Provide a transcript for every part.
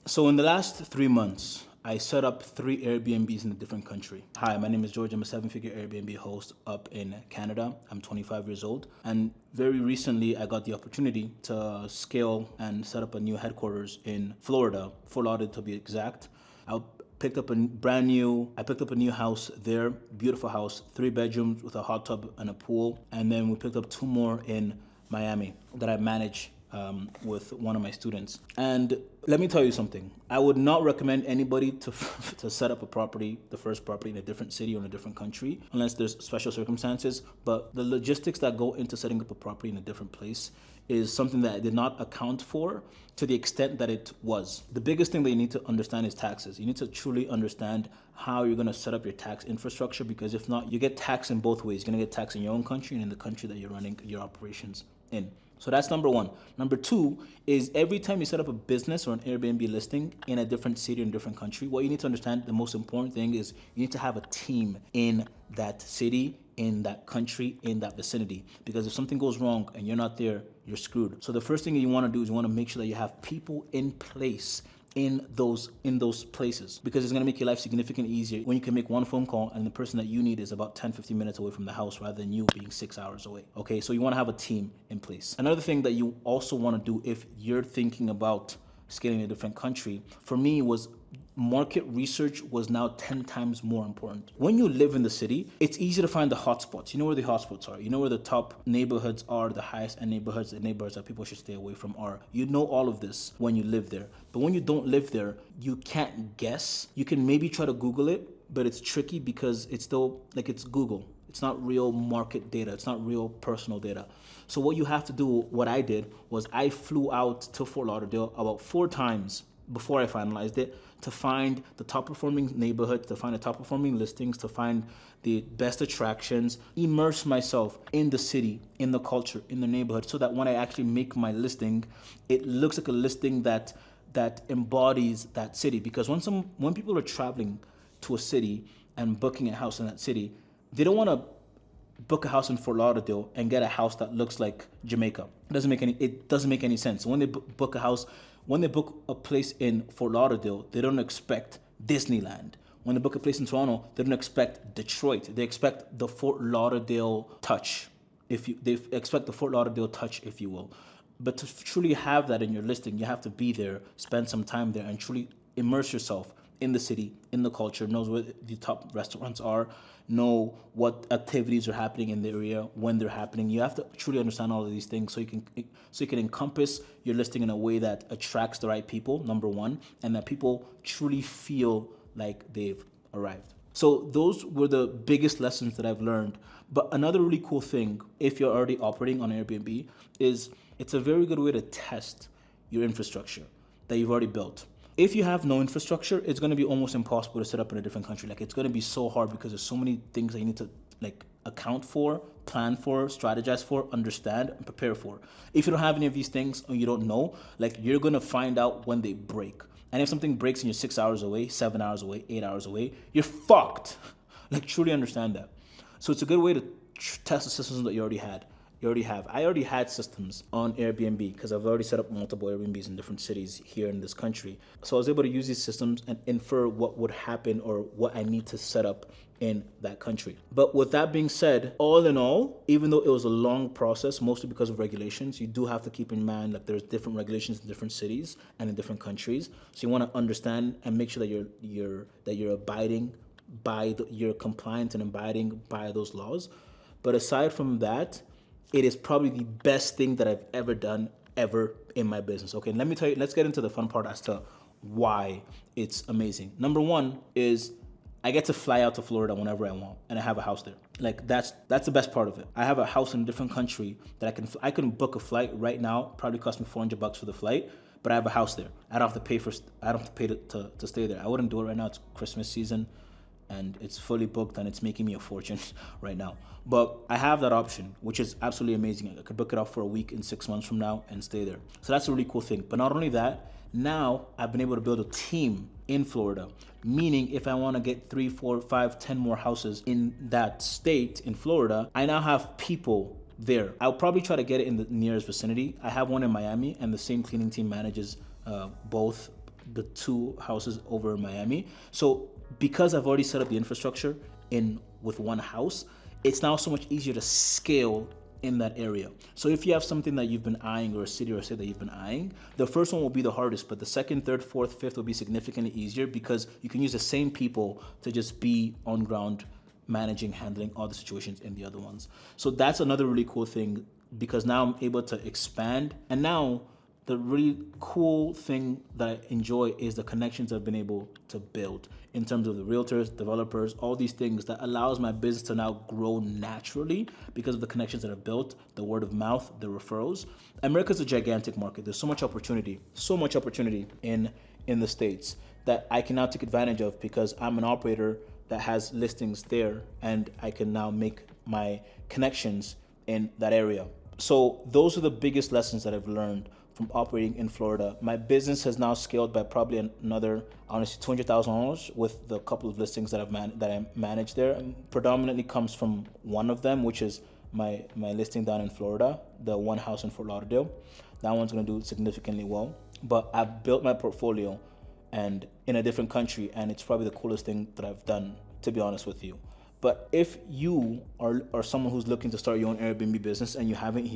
So in the last 3 months, I set up 3 Airbnbs in a different country. Hi, my name is George. I'm a seven-figure Airbnb host up in Canada. I'm 25 years old. And very recently, I got the opportunity to scale and set up a new headquarters in Florida, Fort Lauderdale to be exact. I picked up a new house there, beautiful house, 3 bedrooms with a hot tub and a pool. And then we picked up 2 more in Miami that I manage with one of my students. And let me tell you something. I would not recommend anybody to to set up a property, the first property in a different city or in a different country, unless there's special circumstances. But the logistics that go into setting up a property in a different place is something that I did not account for to the extent that it was. The biggest thing that you need to understand is taxes. You need to truly understand how you're going to set up your tax infrastructure, because if not, you get taxed in both ways. You're going to get taxed in your own country and in the country that you're running your operations in. So that's number one. Number two is every time you set up a business or an Airbnb listing in a different city or a different country, what you need to understand, the most important thing is you need to have a team in that city, in that country, in that vicinity. Because if something goes wrong and you're not there, you're screwed. So the first thing you want to do is you want to make sure that you have people in place in those places, because it's going to make your life significantly easier when you can make one phone call and the person that you need is about 10-15 minutes away from the house rather than you being 6 hours away. Okay, so you want to have a team in place. Another thing that you also want to do if you're thinking about scaling in a different country, for me, was market research was now 10 times more important. When you live in the city, it's easy to find the hotspots. You know where the hotspots are. You know where the top neighborhoods are, the highest end neighborhoods, the neighborhoods that people should stay away from are. You know all of this when you live there. But when you don't live there, you can't guess. You can maybe try to Google it, but it's tricky because it's still like it's Google. It's not real market data. It's not real personal data. So what you have to do, what I did, was I flew out to Fort Lauderdale about 4 times before I finalized it to find the top performing neighborhoods, to find the top performing listings, to find the best attractions, immerse myself in the city, in the culture, in the neighborhood, so that when I actually make my listing, it looks like a listing that embodies that city. Because when people are traveling to a city and booking a house in that city, they don't want to book a house in Fort Lauderdale and get a house that looks like Jamaica. It doesn't make any sense. So when they book a house, when they book a place in Fort Lauderdale, they don't expect Disneyland. When they book a place in Toronto, they don't expect Detroit. They expect the Fort Lauderdale touch. They expect the Fort Lauderdale touch, if you will. But to truly have that in your listing, you have to be there, spend some time there, and truly immerse yourself in the city, in the culture, knows where the top restaurants are, know what activities are happening in the area, when they're happening. You have to truly understand all of these things so you can encompass your listing in a way that attracts the right people, number one, and that people truly feel like they've arrived. So those were the biggest lessons that I've learned. But another really cool thing, if you're already operating on Airbnb, is it's a very good way to test your infrastructure that you've already built. If you have no infrastructure, it's going to be almost impossible to set up in a different country. Like, it's going to be so hard because there's so many things that you need to account for, plan for, strategize for, understand, and prepare for. If you don't have any of these things or you don't know, you're going to find out when they break. And if something breaks and you're 6 hours away, 7 hours away, 8 hours away, you're fucked. Truly understand that. So it's a good way to test the systems that you already had. I already had systems on Airbnb because I've already set up multiple Airbnbs in different cities here in this country. So I was able to use these systems and infer what would happen or what I need to set up in that country. But with that being said, all in all, even though it was a long process, mostly because of regulations, you do have to keep in mind that there's different regulations in different cities and in different countries. So you want to understand and make sure that you're abiding by you're compliant and abiding by those laws. But aside from that, it is probably the best thing that I've ever done ever in my business. Okay, let me tell you, let's get into the fun part as to why it's amazing. Number one is I get to fly out to Florida whenever I want, and I have a house there. That's the best part of it. I have a house in a different country that I can book a flight right now. Probably cost me $400 for the flight, but I have a house there. I don't have to pay to stay there. I wouldn't do it right now. It's Christmas season, and it's fully booked, and it's making me a fortune right now. But I have that option, which is absolutely amazing. I could book it off for a week in 6 months from now and stay there. So that's a really cool thing. But not only that, now I've been able to build a team in Florida, meaning if I want to get 3, 4, 5, 10 more houses in that state in Florida, I now have people there. I'll probably try to get it in the nearest vicinity. I have one in Miami, and the same cleaning team manages both the 2 houses over in Miami. So because I've already set up the infrastructure in with one house, it's now so much easier to scale in that area. So if you have something that you've been eyeing, or a city or a state that you've been eyeing, the first one will be the hardest, but the second, third, fourth, fifth will be significantly easier because you can use the same people to just be on ground managing, handling all the situations in the other ones. So that's another really cool thing, because now I'm able to expand. And now the really cool thing that I enjoy is the connections I've been able to build in terms of the realtors, developers, all these things that allows my business to now grow naturally because of the connections that I've built, the word of mouth, the referrals. America's a gigantic market. There's so much opportunity in the States that I can now take advantage of because I'm an operator that has listings there, and I can now make my connections in that area. So those are the biggest lessons that I've learned from operating in Florida. My business has now scaled by probably another, honestly, $200,000 with the couple of listings that I manage there. And predominantly comes from one of them, which is my listing down in Florida, the one house in Fort Lauderdale. That one's gonna do significantly well. But I've built my portfolio and in a different country, and it's probably the coolest thing that I've done, to be honest with you. But if you are someone who's looking to start your own Airbnb business and you haven't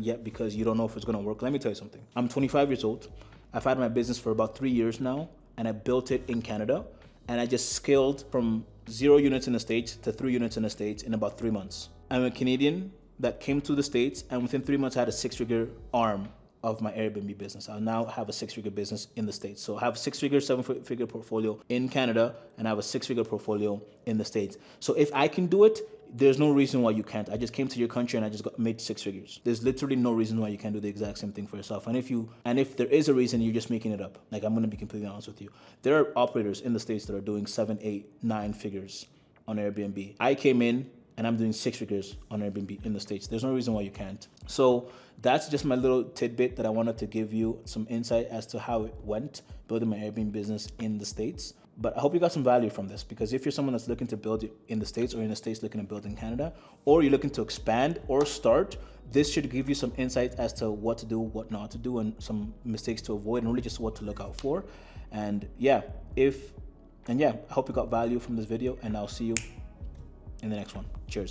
yet because you don't know if it's gonna work, let me tell you something. I'm 25 years old. I've had my business for about 3 years now, and I built it in Canada, and I just scaled from 0 units in the States to 3 units in the States in about 3 months. I'm a Canadian that came to the States, and within 3 months I had a 6-figure arm of my Airbnb business. I'll now have a 6-figure business in the States. So I have a 6-figure, 7-figure portfolio in Canada, and I have a 6-figure portfolio in the States. So if I can do it, there's no reason why you can't. I just came to your country and I just made 6 figures. There's literally no reason why you can't do the exact same thing for yourself. And if there is a reason, you're just making it up. Like, I'm gonna be completely honest with you. There are operators in the States that are doing 7, 8, 9 figures on Airbnb. I came in and I'm doing 6 figures on Airbnb in the States. There's no reason why you can't. So that's just my little tidbit that I wanted to give you some insight as to how it went building my Airbnb business in the States. But I hope you got some value from this, because if you're someone that's looking to build in the States, or in the States looking to build in Canada, or you're looking to expand or start, this should give you some insight as to what to do, what not to do, and some mistakes to avoid, and really just what to look out for. And I hope you got value from this video, and I'll see you in the next one. Cheers.